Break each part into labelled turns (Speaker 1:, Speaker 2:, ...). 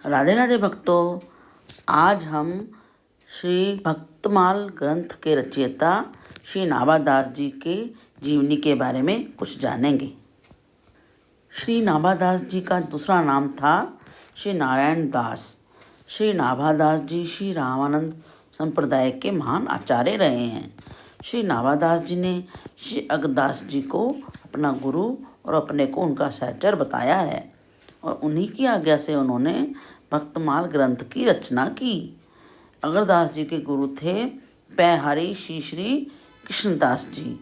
Speaker 1: राधे राधे भक्तों, आज हम श्री भक्तमाल ग्रंथ के रचयिता श्री नाभादास जी के जीवनी के बारे में कुछ जानेंगे। श्री नाभादास जी का दूसरा नाम था श्री नारायण दास। श्री नाभादास जी श्री रामानंद संप्रदाय के महान आचार्य रहे हैं। श्री नाभादास जी ने श्री अगरदास जी को अपना गुरु और अपने को उनका सहचर बताया है और उन्हीं की आज्ञा से उन्होंने भक्तमाल ग्रंथ की रचना की। अगरदास जी के गुरु थे पैहारी श्री कृष्णदास जी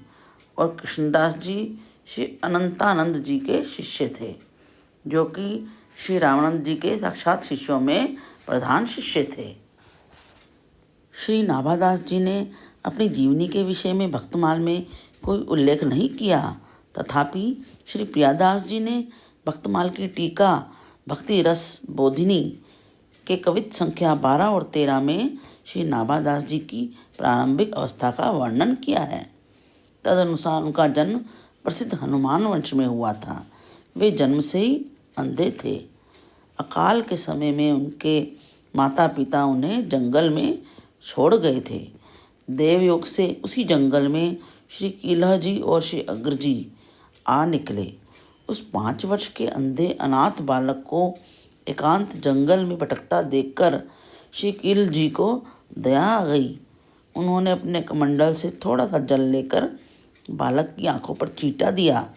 Speaker 1: और कृष्णदास जी श्री अनंतानंद जी के शिष्य थे, जो कि श्री रामानंद जी के साक्षात शिष्यों में प्रधान शिष्य थे। श्री नाभादास जी ने अपनी जीवनी के विषय में भक्तमाल में कोई उल्लेख नहीं किया, तथापि श्री प्रियादास जी ने भक्तमाल की टीका भक्ति रस बोधिनी के कवित संख्या 12 और 13 में श्री नाभादास जी की प्रारंभिक अवस्था का वर्णन किया है। तदनुसार उनका जन्म प्रसिद्ध हनुमान वंश में हुआ था। वे जन्म से ही अंधे थे। अकाल के समय में उनके माता पिता उन्हें जंगल में छोड़ गए थे। देवयोग से उसी जंगल में श्री कीलह जी और श्री अग्र जी आ निकले। उस 5 वर्ष के अंधे अनाथ बालक को एकांत जंगल में भटकता देखकर श्री कील जी को दया आ गई। उन्होंने अपने कमंडल से थोड़ा सा जल लेकर बालक की आंखों पर छींटा दिया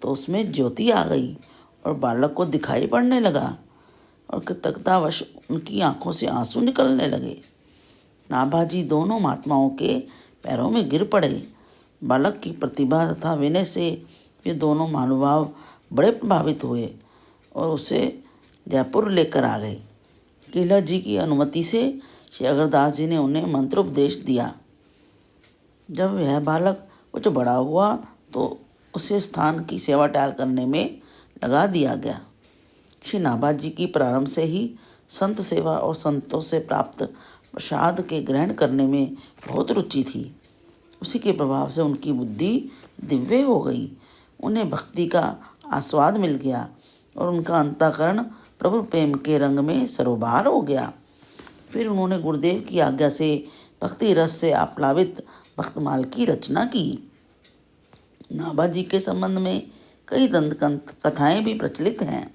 Speaker 1: तो उसमें ज्योति आ गई और बालक को दिखाई पड़ने लगा और कृतज्ञतावश उनकी आंखों से आंसू निकलने लगे। नाभाजी दोनों महात्माओं के पैरों में गिर पड़े। बालक की प्रतिभा तथा विनय से वे दोनों महानुभाव बड़े प्रभावित हुए और उसे जयपुर लेकर आ गए। कीलह जी की अनुमति से श्री अगरदास जी ने उन्हें मंत्रोपदेश दिया। जब यह बालक कुछ बड़ा हुआ तो उसे स्थान की सेवा टहल करने में लगा दिया गया। श्री नाभाजी जी की प्रारंभ से ही संत सेवा और संतों से प्राप्त प्रसाद के ग्रहण करने में बहुत रुचि थी। उसी के प्रभाव से उनकी बुद्धि दिव्य हो गई। उन्हें भक्ति का आस्वाद मिल गया और उनका अंतःकरण प्रभु प्रेम के रंग में सरोबार हो गया। फिर उन्होंने गुरुदेव की आज्ञा से भक्ति रस से आप्लावित भक्तमाल की रचना की। नाभाजी के संबंध में कई दंत कथाएं भी प्रचलित हैं।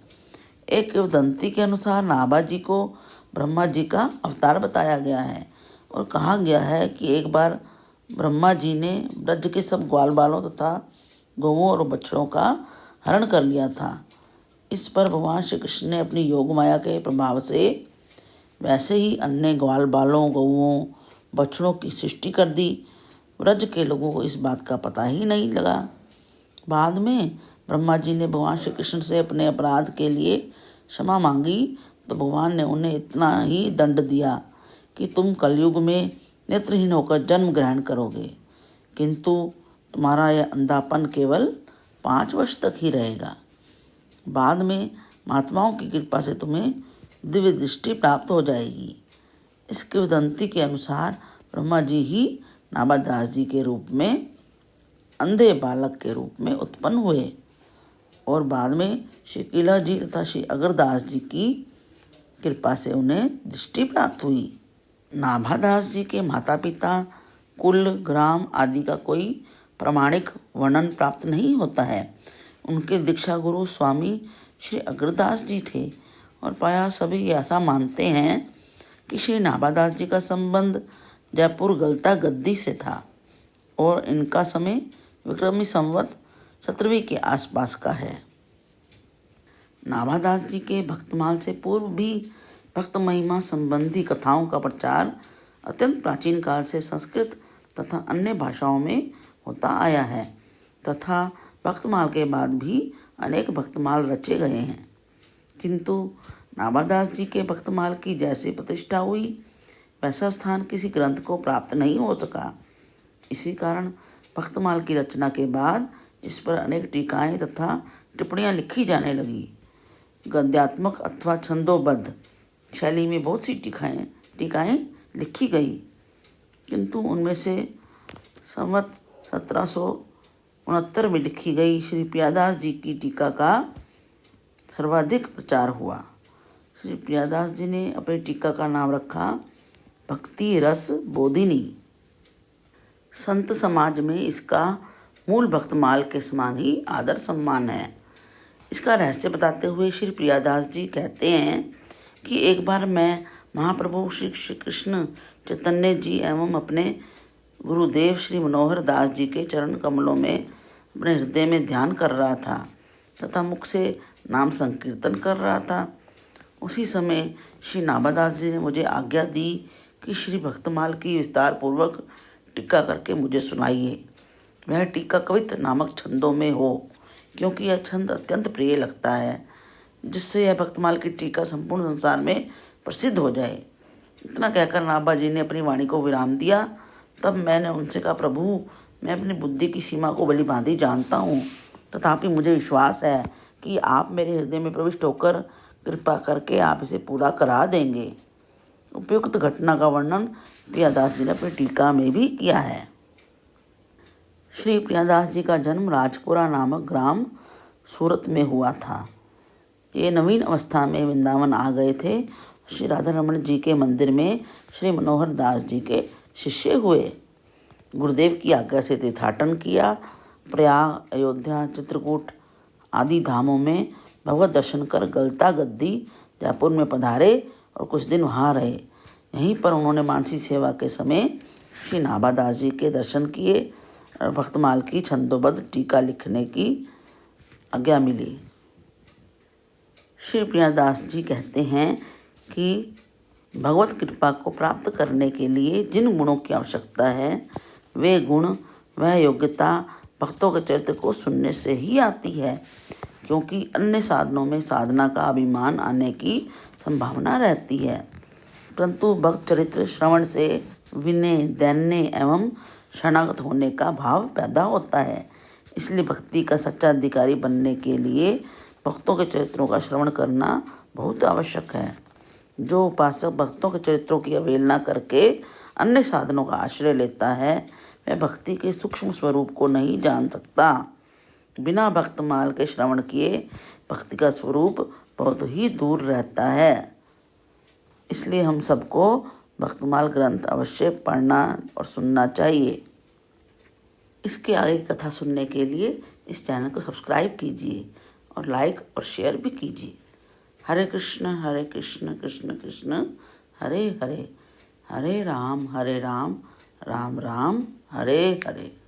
Speaker 1: एक किंवदंती के अनुसार नाभाजी को ब्रह्मा जी का अवतार बताया गया है और कहा गया है कि एक बार ब्रह्मा जी ने ब्रज के सब ग्वाल बालों तथा गौओं और बछड़ों का हरण कर लिया था। इस पर भगवान श्री कृष्ण ने अपनी योग माया के प्रभाव से वैसे ही अन्य ग्वाल बालों गौओं बछड़ों की सृष्टि कर दी। ब्रज के लोगों को इस बात का पता ही नहीं लगा। बाद में ब्रह्मा जी ने भगवान श्री कृष्ण से अपने अपराध के लिए क्षमा मांगी तो भगवान ने उन्हें इतना ही दंड दिया कि तुम कलयुग में नेत्रहीन होकर जन्म ग्रहण करोगे, किंतु तुम्हारा यह अंधापन केवल 5 वर्ष तक ही रहेगा। बाद में महात्माओं की कृपा से तुम्हें दिव्य दृष्टि प्राप्त हो जाएगी। इस किंवदंती के अनुसार ब्रह्मा जी ही नाभादास जी के रूप में अंधे बालक के रूप में उत्पन्न हुए और बाद में श्री कीलह जी तथा श्री अगरदास जी की कृपा से उन्हें दृष्टि प्राप्त हुई। नाभादास जी के माता पिता, कुल, ग्राम आदि का कोई प्रामाणिक वर्णन प्राप्त नहीं होता है। उनके दीक्षा गुरु स्वामी श्री अगरदास जी थे और प्रायः सभी ऐसा मानते हैं कि श्री नाभादास जी का संबंध जयपुर गलता गद्दी से था और इनका समय विक्रमी संवत 17वीं के आसपास का है। नाभादास जी के भक्तमाल से पूर्व भी भक्त महिमा संबंधी कथाओं का प्रचार अत्यंत प्राचीन काल से संस्कृत तथा अन्य भाषाओं में होता आया है तथा भक्तमाल के बाद भी अनेक भक्तमाल रचे गए हैं, किंतु नाभादास जी के भक्तमाल की जैसी प्रतिष्ठा हुई वैसा स्थान किसी ग्रंथ को प्राप्त नहीं हो सका। इसी कारण भक्तमाल की रचना के बाद इस पर अनेक टीकाएं तथा टिप्पणियां लिखी जाने लगी। गद्यात्मक अथवा छंदोबद्ध शैली में बहुत सी टीकाएं लिखी गई, किंतु उनमें से संवत 1769 में लिखी गई श्री प्रियादास जी की टीका का सर्वाधिक प्रचार हुआ। श्री प्रियादास जी ने अपनी टीका का नाम रखा भक्ति रस बोधिनी। संत समाज में इसका मूल भक्तमाल के समान ही आदर सम्मान है। इसका रहस्य बताते हुए श्री प्रियादास जी कहते हैं कि एक बार मैं महाप्रभु श्री कृष्ण चैतन्य जी एवं अपने गुरुदेव श्री मनोहर दास जी के चरण कमलों में अपने हृदय में ध्यान कर रहा था तथा मुख से नाम संकीर्तन कर रहा था। उसी समय श्री नाभादास जी ने मुझे आज्ञा दी कि श्री भक्तमाल की विस्तार पूर्वक टीका करके मुझे सुनाइए। वह टीका कवित्त नामक छंदों में हो, क्योंकि यह छंद अत्यंत प्रिय लगता है, जिससे यह भक्तमाल की टीका संपूर्ण संसार में प्रसिद्ध हो जाए। इतना कहकर नाभा जी ने अपनी वाणी को विराम दिया। तब मैंने उनसे कहा, प्रभु, मैं अपनी बुद्धि की सीमा को भली भांति जानता हूँ, तथापि मुझे विश्वास है कि आप मेरे हृदय में प्रविष्ट होकर कृपा करके आप इसे पूरा करा देंगे। उपयुक्त घटना का वर्णन प्रियादास जी ने अपनी टीका में भी किया है। श्री प्रियादास जी का जन्म राजपुरा नामक ग्राम सूरत में हुआ था। ये नवीन अवस्था में वृंदावन आ गए थे। श्री राधा रमण जी के मंदिर में श्री मनोहर दास जी के शिष्य हुए। गुरुदेव की आज्ञा से तीर्थाटन किया। प्रयाग, अयोध्या, चित्रकूट आदि धामों में भगवत दर्शन कर गलता गद्दी जयपुर में पधारे और कुछ दिन वहाँ रहे। यहीं पर उन्होंने मानसी सेवा के समय श्री नाभादास जी के दर्शन किए और भक्तमाल की छंदोबद्ध टीका लिखने की आज्ञा मिली। श्री प्रियादास जी कहते हैं कि भगवत कृपा को प्राप्त करने के लिए जिन गुणों की आवश्यकता है, वे गुण, वह योग्यता भक्तों के चरित्र को सुनने से ही आती है, क्योंकि अन्य साधनों में साधना का अभिमान आने की संभावना रहती है। परंतु भक्त चरित्र श्रवण से विनय, दैन्य एवं शरणागत होने का भाव पैदा होता है। इसलिए भक्ति का सच्चा अधिकारी बनने के लिए भक्तों के चरित्रों का श्रवण करना बहुत आवश्यक है। जो उपासक भक्तों के चरित्रों की अवहेलना करके अन्य साधनों का आश्रय लेता है, वह भक्ति के सूक्ष्म स्वरूप को नहीं जान सकता। बिना भक्तमाल के श्रवण किए भक्ति का स्वरूप बहुत ही दूर रहता है। इसलिए हम सबको भक्तमाल ग्रंथ अवश्य पढ़ना और सुनना चाहिए। इसके आगे की कथा सुनने के लिए इस चैनल को सब्सक्राइब कीजिए और लाइक और शेयर भी कीजिए। हरे कृष्ण कृष्ण कृष्ण हरे हरे, हरे राम राम राम हरे हरे।